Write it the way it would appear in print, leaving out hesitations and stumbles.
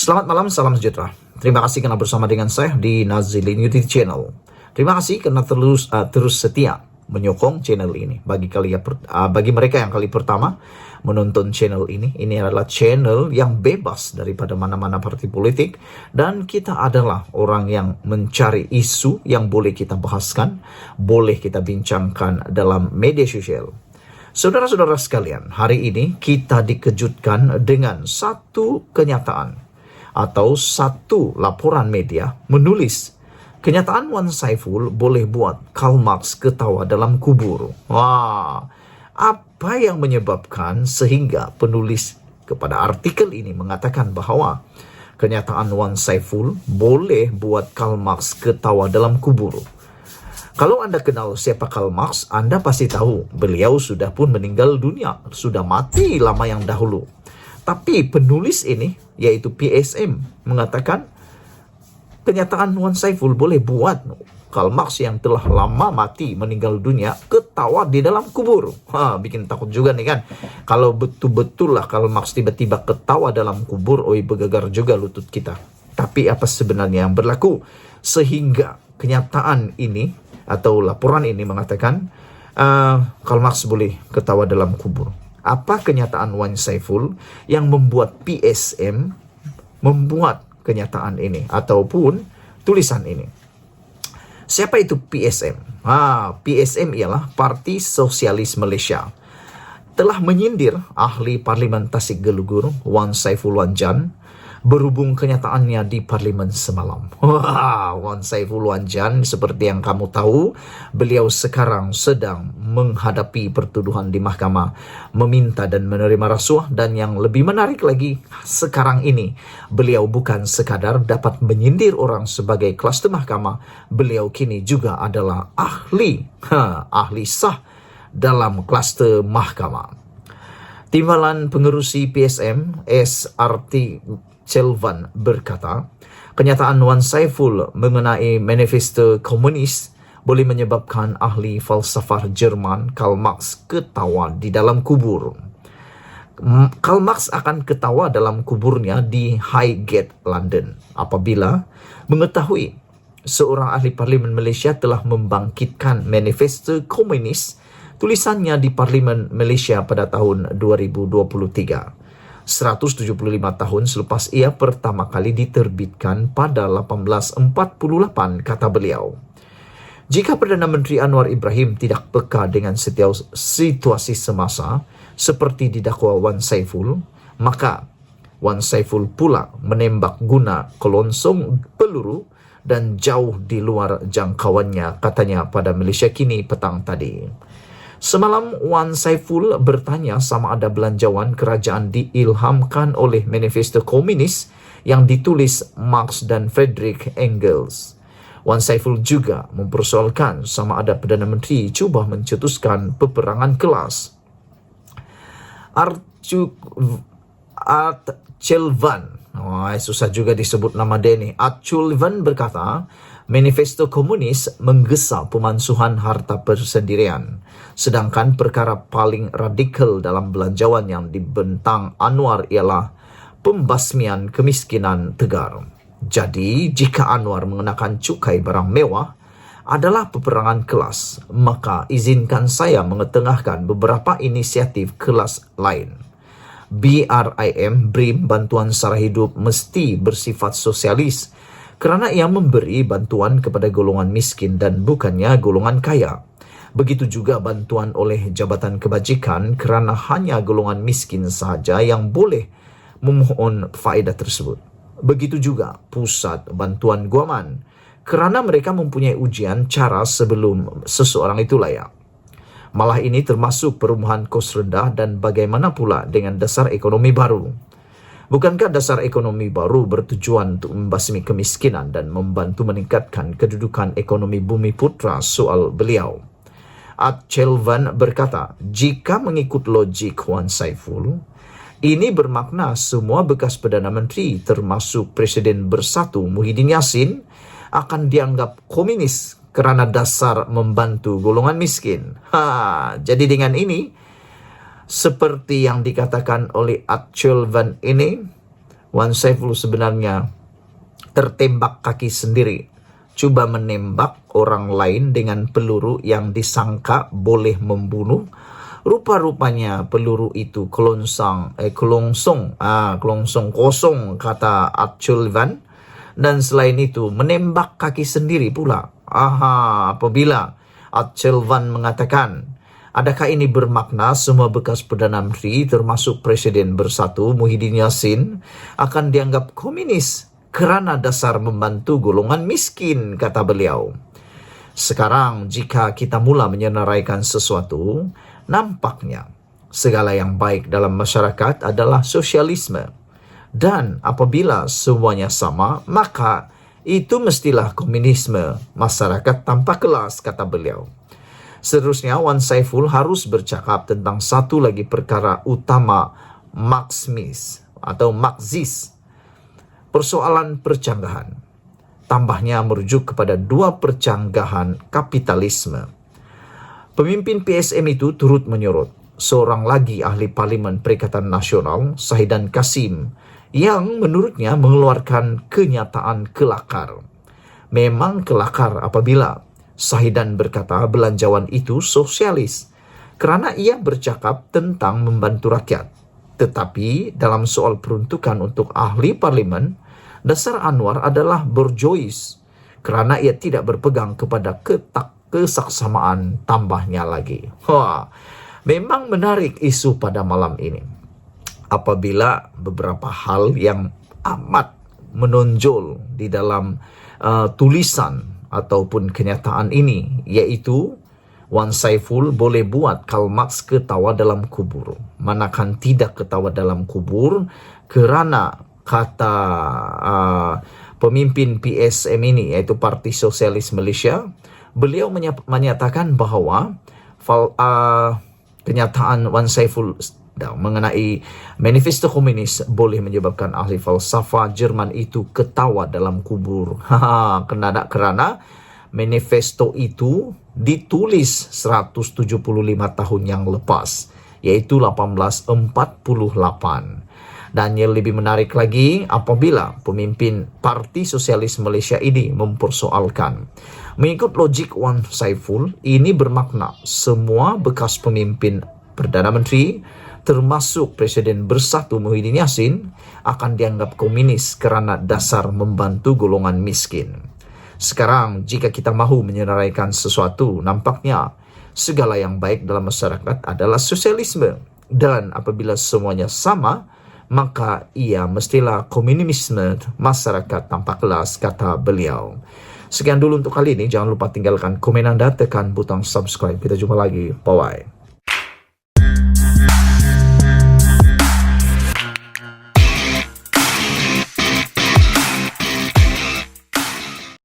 Selamat malam, salam sejahtera. Terima kasih karena bersama dengan saya di Nazilin YouTube Channel. Terima kasih karena terus setia menyokong channel ini. Bagi mereka yang kali pertama menonton channel ini adalah channel yang bebas daripada mana-mana partai politik, dan kita adalah orang yang mencari isu yang boleh kita bahaskan, boleh kita bincangkan dalam media sosial. Saudara-saudara sekalian, hari ini kita dikejutkan dengan satu kenyataan atau satu laporan media menulis kenyataan Wan Saiful boleh buat Karl Marx ketawa dalam kubur. Wah, apa yang menyebabkan sehingga penulis kepada artikel ini mengatakan bahwa kenyataan Wan Saiful boleh buat Karl Marx ketawa dalam kubur? Kalau Anda kenal siapa Karl Marx, Anda pasti tahu beliau sudah pun meninggal dunia, sudah mati lama yang dahulu. Tapi penulis ini, yaitu PSM, mengatakan kenyataan Wan Saiful boleh buat Karl Marx yang telah lama mati, meninggal dunia, ketawa di dalam kubur. Bikin takut juga nih kan. Kalau betul-betul lah Karl Marx tiba-tiba ketawa dalam kubur, bergegar juga lutut kita. Tapi apa sebenarnya yang berlaku sehingga kenyataan ini atau laporan ini mengatakan Karl Marx boleh ketawa dalam kubur? Apa kenyataan Wan Saiful yang membuat PSM membuat kenyataan ini ataupun tulisan ini? Siapa itu PSM? PSM ialah Parti Sosialis Malaysia. Telah menyindir ahli Parlimen Tasik Gelugur Wan Saiful Wanjan berhubung kenyataannya di parlimen semalam. Wan Saiful Wanjan, seperti yang kamu tahu, beliau sekarang sedang menghadapi pertuduhan di mahkamah, meminta dan menerima rasuah, dan yang lebih menarik lagi, sekarang ini beliau bukan sekadar dapat menyindir orang sebagai kluster mahkamah, beliau kini juga adalah ahli sah dalam kluster mahkamah. Timbalan pengerusi PSM SRT Chelvan berkata, kenyataan Wan Saiful mengenai manifesto komunis boleh menyebabkan ahli falsafah Jerman Karl Marx ketawa di dalam kubur. Karl Marx akan ketawa dalam kuburnya di Highgate, London, apabila mengetahui seorang ahli parlimen Malaysia telah membangkitkan manifesto komunis tulisannya di Parlimen Malaysia pada tahun 2023. 175 tahun selepas ia pertama kali diterbitkan pada 1848, kata beliau. Jika Perdana Menteri Anwar Ibrahim tidak peka dengan setiap situasi semasa seperti didakwa Wan Saiful, maka Wan Saiful pula menembak guna kelonsong peluru dan jauh di luar jangkauannya, katanya pada Malaysia Kini petang tadi. Semalam Wan Saiful bertanya sama ada belanjawan kerajaan diilhamkan oleh manifesto komunis yang ditulis Marx dan Friedrich Engels. Wan Saiful juga mempersoalkan sama ada Perdana Menteri cuba mencetuskan peperangan kelas. Art Chelvan, susah juga disebut nama dia ni. Art Chelvan berkata, manifesto komunis menggesa pemansuhan harta persendirian, sedangkan perkara paling radikal dalam belanjawan yang dibentang Anwar ialah pembasmian kemiskinan tegar. Jadi, jika Anwar mengenakan cukai barang mewah adalah peperangan kelas, maka izinkan saya mengetengahkan beberapa inisiatif kelas lain. BRIM, Bantuan Sara Hidup, mesti bersifat sosialis kerana ia memberi bantuan kepada golongan miskin dan bukannya golongan kaya. Begitu juga bantuan oleh Jabatan Kebajikan kerana hanya golongan miskin sahaja yang boleh memohon faedah tersebut. Begitu juga pusat bantuan guaman kerana mereka mempunyai ujian cara sebelum seseorang itu layak. Malah ini termasuk perumahan kos rendah dan bagaimana pula dengan dasar ekonomi baru. Bukankah dasar ekonomi baru bertujuan untuk membasmi kemiskinan dan membantu meningkatkan kedudukan ekonomi bumi putra? Soal beliau. Art Chelvan berkata, jika mengikut logik Wan Saiful, ini bermakna semua bekas Perdana Menteri termasuk Presiden Bersatu Muhyiddin Yassin akan dianggap komunis kerana dasar membantu golongan miskin. Jadi dengan ini, seperti yang dikatakan oleh Art Chelvan ini, Wan Saiful sebenarnya tertembak kaki sendiri. Coba menembak orang lain dengan peluru yang disangka boleh membunuh. Rupa-rupanya peluru itu kelongsong kosong, kata Sullivan. Dan selain itu menembak kaki sendiri pula. Apabila Sullivan mengatakan, adakah ini bermakna semua bekas Perdana Menteri termasuk Presiden Bersatu Muhyiddin Yassin akan dianggap komunis kerana dasar membantu golongan miskin, kata beliau. Sekarang jika kita mula menyenaraikan sesuatu, nampaknya segala yang baik dalam masyarakat adalah sosialisme. Dan apabila semuanya sama, maka itu mestilah komunisme, masyarakat tanpa kelas, kata beliau. Seterusnya, Wan Saiful harus bercakap tentang satu lagi perkara utama Marxis, persoalan percanggahan. Tambahnya merujuk kepada dua percanggahan kapitalisme. Pemimpin PSM itu turut menyorot seorang lagi ahli Parlimen Perikatan Nasional, Shahidan Kasim, yang menurutnya mengeluarkan kenyataan kelakar. Memang kelakar apabila Shahidan berkata belanjawan itu sosialis, kerana ia bercakap tentang membantu rakyat. Tetapi dalam soal peruntukan untuk ahli parlimen, dasar Anwar adalah berjois, kerana ia tidak berpegang kepada kesaksamaan, tambahnya lagi. Memang menarik isu pada malam ini. Apabila beberapa hal yang amat menonjol di dalam tulisan ataupun kenyataan ini, yaitu Wan Saiful boleh buat Karl Marx ketawa dalam kubur, manakala tidak ketawa dalam kubur, kerana kata pemimpin PSM ini, yaitu Parti Sosialis Malaysia, beliau menyatakan bahawa kenyataan Wan Saiful mengenai manifesto komunis boleh menyebabkan ahli falsafah Jerman itu ketawa dalam kubur. Kerana manifesto itu ditulis 175 tahun yang lepas, yaitu 1848. Dan yang lebih menarik lagi, apabila pemimpin Parti Sosialis Malaysia ini mempersoalkan, mengikut logik Wan Saiful, ini bermakna semua bekas pemimpin Perdana Menteri termasuk Presiden Bersatu Muhyiddin Yassin akan dianggap komunis kerana dasar membantu golongan miskin. Sekarang jika kita mahu menyenaraikan sesuatu, nampaknya segala yang baik dalam masyarakat adalah sosialisme. Dan apabila semuanya sama, maka ia mestilah komunisme, masyarakat tanpa kelas, kata beliau. Sekian dulu untuk kali ini. Jangan lupa tinggalkan komen anda, tekan butang subscribe. Kita jumpa lagi. Bye-bye.